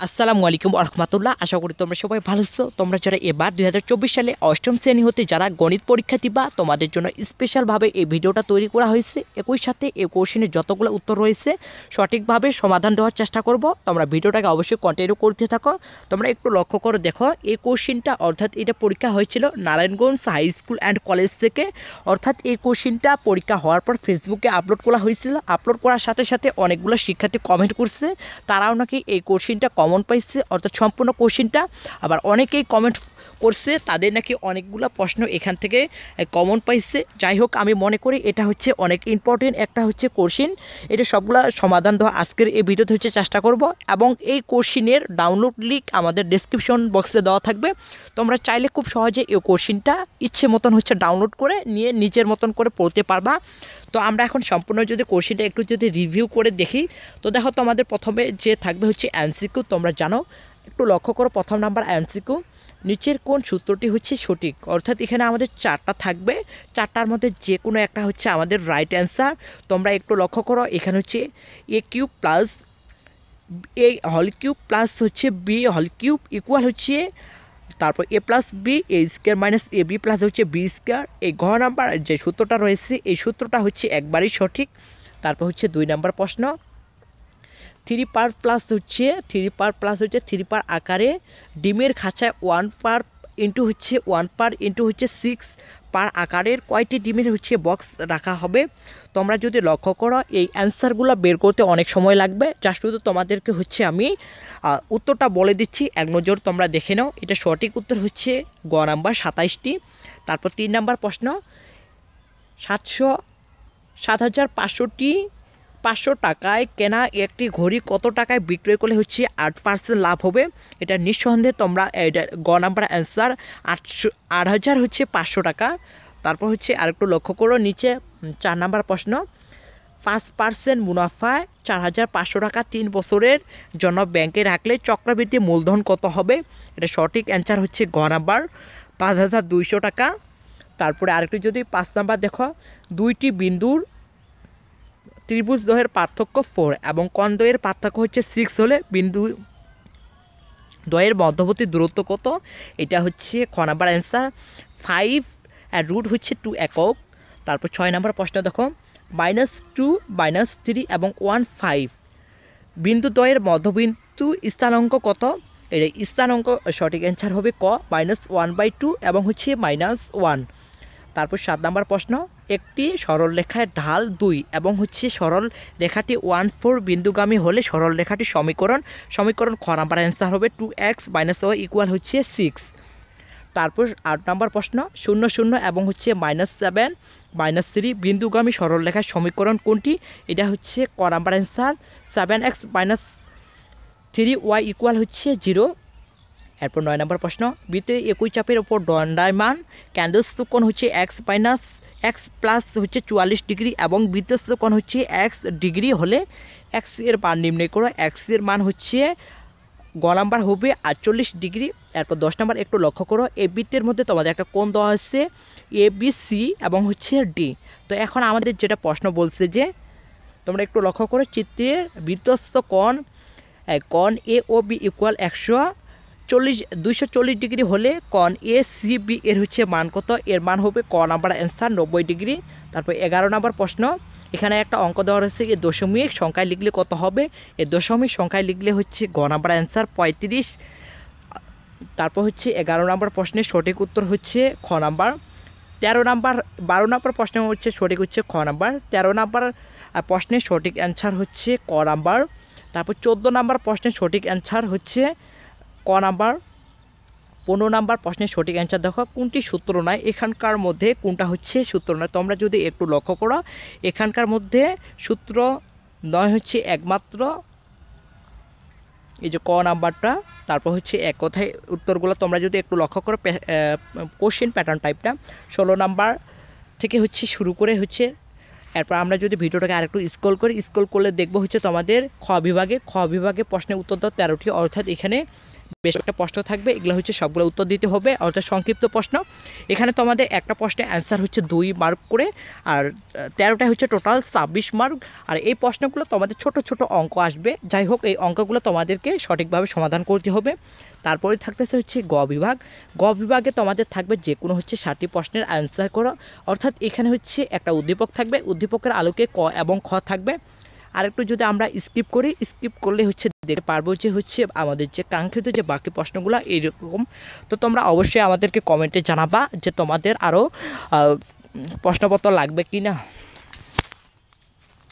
আসসালামু আলাইকুম রহমতুল্লাহ। আশা করি তোমরা সবাই ভালো আছো। তোমরা যারা এবার 2024 সালে অষ্টম শ্রেণী হতে যারা গণিত পরীক্ষা দিবা তোমাদের জন্য স্পেশালভাবে এই ভিডিওটা তৈরি করা হয়েছে। একই সাথে এই কোশ্চেনের যতগুলো উত্তর রয়েছে সঠিকভাবে সমাধান দেওয়ার চেষ্টা করব। তোমরা ভিডিওটাকে অবশ্যই কন্টিনিউ করতে থাকো। তোমরা একটু লক্ষ্য করে দেখো এই কোশ্চেনটা, অর্থাৎ এটা পরীক্ষা হয়েছিল Narayanganj high school and college থেকে। অর্থাৎ এই কোশ্চেনটা পরীক্ষা হওয়ার পর ফেসবুকে আপলোড করা হয়েছিল। আপলোড করার সাথে সাথে অনেকগুলো শিক্ষার্থী কমেন্ট করছে, তারাও নাকি এই কোশ্চেনটা কমন পাইছে, অর্থাৎ সম্পূর্ণ কোশ্চেনটা। আবার অনেকেই কমেন্ট করছে তাদের নাকি অনেকগুলো প্রশ্ন এখান থেকে কমন পাইছে। যাই হোক, আমি মনে করি এটা হচ্ছে অনেক ইম্পর্টেন্ট একটা হচ্ছে কোশ্চেন। এটা সবগুলা সমাধান দেওয়া আজকের এই ভিডিওতে হচ্ছে চেষ্টা করব, এবং এই কোশ্চেনের ডাউনলোড লিঙ্ক আমাদের ডেসক্রিপশন বক্সে দেওয়া থাকবে। তোমরা চাইলে খুব সহজে এই কোশ্চেনটা ইচ্ছে মতন হচ্ছে ডাউনলোড করে নিয়ে নিজের মতন করে পড়তে পারবা। তো আমরা এখন সম্পূর্ণ যদি কোশ্চেনটা একটু যদি রিভিউ করে দেখি, তো দেখো তোমাদের প্রথমে যে থাকবে হচ্ছে এমসিকিউ। তোমরা জানো, একটু লক্ষ্য করো প্রথম নাম্বার এমসিকিউ, নিচের কোন সূত্রটি হচ্ছে সঠিক। অর্থাৎ এখানে আমাদের চারটা থাকবে, চারটার মধ্যে যে কোনো একটা হচ্ছে আমাদের রাইট অ্যান্সার। তোমরা একটু লক্ষ্য করো, এখানে হচ্ছে এ কিউব প্লাস এ হল কিউব প্লাস হচ্ছে বি হল কিউব ইকুয়াল হচ্ছে, তারপর এ plus B A square minus A B plus হচ্ছে বি স্কোয়ার। এই ঘ নাম্বার যে সূত্রটা রয়েছে এই সূত্রটা হচ্ছে একবারই সঠিক। তারপর হচ্ছে 2 নাম্বার প্রশ্ন, 3 পার প্লাস হচ্ছে 3 পার আকারে ডিমের খাঁচায় 1 পার ইন্টু হচ্ছে 6 পার আকারের কয়টি ডিমের হচ্ছে বক্স রাখা হবে। তোমরা যদি লক্ষ্য করো এই অ্যান্সারগুলো বের করতে অনেক সময় লাগবে, যা শুধু তোমাদেরকে হচ্ছে আমি উত্তরটা বলে দিচ্ছি, এক নজর তোমরা দেখে নাও। এটা সঠিক উত্তর হচ্ছে গ নাম্বার 27টি। তারপর 3 নাম্বার প্রশ্ন, 7,500 টাকায় কেনা একটি ঘড়ি কত টাকায় বিক্রয় করলে হচ্ছে 8% লাভ হবে। এটা নিঃসন্দেহে তোমরা গ নাম্বার অ্যান্সার 8,500 টাকা। তারপর হচ্ছে আরেকটু লক্ষ্য করো নিচে 4 নাম্বার প্রশ্ন, 5% মুনাফায় 4,500 টাকা 3 বছরের জন্য ব্যাংকে রাখলে চক্রবৃদ্ধি মূলধন কত হবে। এটা সঠিক অ্যান্সার হচ্ছে গ নাম্বার 5,200 টাকা। তারপরে আরেকটু যদি 5 নাম্বার দেখো, দুইটি বিন্দুর ত্রিভুজ দ্বয়ের পার্থক্য 4 এবং কোণ দ্বয়ের পার্থক্য হচ্ছে 6 হলে বিন্দু দ্বয়ের মধ্যবর্তী দূরত্ব কত। এটা হচ্ছে খ নাম্বার অ্যান্সার 5 আর রুট হচ্ছে 2 একক। তারপর 6 নাম্বার প্রশ্ন দেখো, -2 -3 এবং 1 5 বিন্দু দ্বয়ের মধ্যবিন্দু স্থানাঙ্ক কত। এটা স্থানাঙ্ক সঠিক অ্যান্সার হবে ক -1/2 এবং হচ্ছে -1। তারপর 7 নাম্বার প্রশ্ন, একটি সরল রেখায় ঢাল 2 এবং হচ্ছে সরল রেখাটি 1 4 বিন্দুগামী হলে সরল রেখাটি সমীকরণ খ নাম্বার অ্যান্সার হবে 2x - y ইকুয়াল হচ্ছে 6। তারপর 8 নাম্বার প্রশ্ন, 0 0 এবং হচ্ছে -7 -3 বিন্দুগামী সরল রেখার সমীকরণ কোনটি। এটা হচ্ছে ক number answer 7x - 3y equal হচ্ছে 0। এরপর 9 নম্বর প্রশ্ন, বৃত্তের একই চাপের ওপর দণ্ডায়মান কেন্দ্রস্থ কোণ হচ্ছে x প্লাস হচ্ছে 44 ডিগ্রি এবং বৃত্তস্থ কোণ হচ্ছে x ডিগ্রি হলে x এর মান নির্ণয় করো। x এর মান হচ্ছে গ নাম্বার হবে 48 ডিগ্রি। এরপর 10 নম্বর একটু লক্ষ্য করো, এই বৃত্তের মধ্যে তোমাদের একটা কোণ দেওয়া হচ্ছে ABC এবং হচ্ছে D। তো এখন আমাদের যেটা প্রশ্ন বলছে যে তোমরা একটু লক্ষ্য করো, চিত্রের বৃত্তস্থ কোণ এ ও বি ইকুয়াল 240 ডিগ্রি হলে কোণ এ সি বি এর হচ্ছে মান কত। এর মান হবে ক নাম্বার অ্যান্সার 90 ডিগ্রি। তারপর 11 নম্বর প্রশ্ন, এখানে একটা অঙ্ক দেওয়া রয়েছে, এই দশমিক সংখ্যায় লিখলে কত হবে। এই দশমিক সংখ্যায় লিখলে হচ্ছে গ নাম্বার অ্যান্সার 35। তারপর হচ্ছে 11 নম্বর প্রশ্নের সঠিক উত্তর হচ্ছে খ নাম্বার। 12 নম্বর প্রশ্ন হচ্ছে সঠিক হচ্ছে খ নাম্বার। 13 নম্বর প্রশ্নের সঠিক অ্যান্সার হচ্ছে ক নাম্বার। তারপর 14 নম্বর প্রশ্নের সঠিক অ্যান্সার হচ্ছে ক নাম্বার। 15 নাম্বার প্রশ্নের সঠিক অ্যান্সার দেখো, কোনটি সূত্র নয় এখানকার মধ্যে কোনটা হচ্ছে সূত্র নয়। তোমরা যদি একটু লক্ষ্য করো, এখানকার মধ্যে সূত্র নয় হচ্ছে একমাত্র এই যে ক নাম্বারটা। তারপর হচ্ছে এক কথায় উত্তরগুলো তোমরা যদি একটু লক্ষ্য করো, কোশ্চেন প্যাটার্ন টাইপটা 16 নাম্বার থেকে হচ্ছে শুরু করে হচ্ছে। এরপর আমরা যদি ভিডিওটাকে আরেকটু স্ক্রল করলে দেখবো হচ্ছে তোমাদের খ বিভাগে প্রশ্নের উত্তর দাও 13টি। অর্থাৎ এখানে বেশ একটা প্রশ্ন থাকবে, এগুলো হচ্ছে সবগুলো উত্তর দিতে হবে, অর্থাৎ সংক্ষিপ্ত প্রশ্ন। এখানে তোমাদের একটা প্রশ্নের অ্যান্সার হচ্ছে 2 মার্ক করে, আর 13টা হচ্ছে টোটাল 26 মার্ক। আর এই প্রশ্নগুলো তোমাদের ছোট ছোট অঙ্ক আসবে, যাই হোক এই অঙ্কগুলো তোমাদেরকে সঠিকভাবে সমাধান করতে হবে। তারপরে থাকতেছে হচ্ছে গ বিভাগ। গ বিভাগে তোমাদের থাকবে যে কোনো হচ্ছে 7টি প্রশ্নের অ্যান্সার করো, অর্থাৎ এখানে হচ্ছে একটা উদ্দীপক থাকবে, উদ্দীপকের আলোকে ক এবং খ থাকবে। আরেকটু যদি আমরা স্কিপ করি, স্কিপ করলে হচ্ছে দেখতে পারবো যে হচ্ছে আমাদের যে কাঙ্ক্ষিত যে বাকি প্রশ্নগুলো এইরকম। তো তোমরা অবশ্যই আমাদেরকে কমেন্টে জানাবা যে তোমাদের আরও প্রশ্নপত্র লাগবে কি না।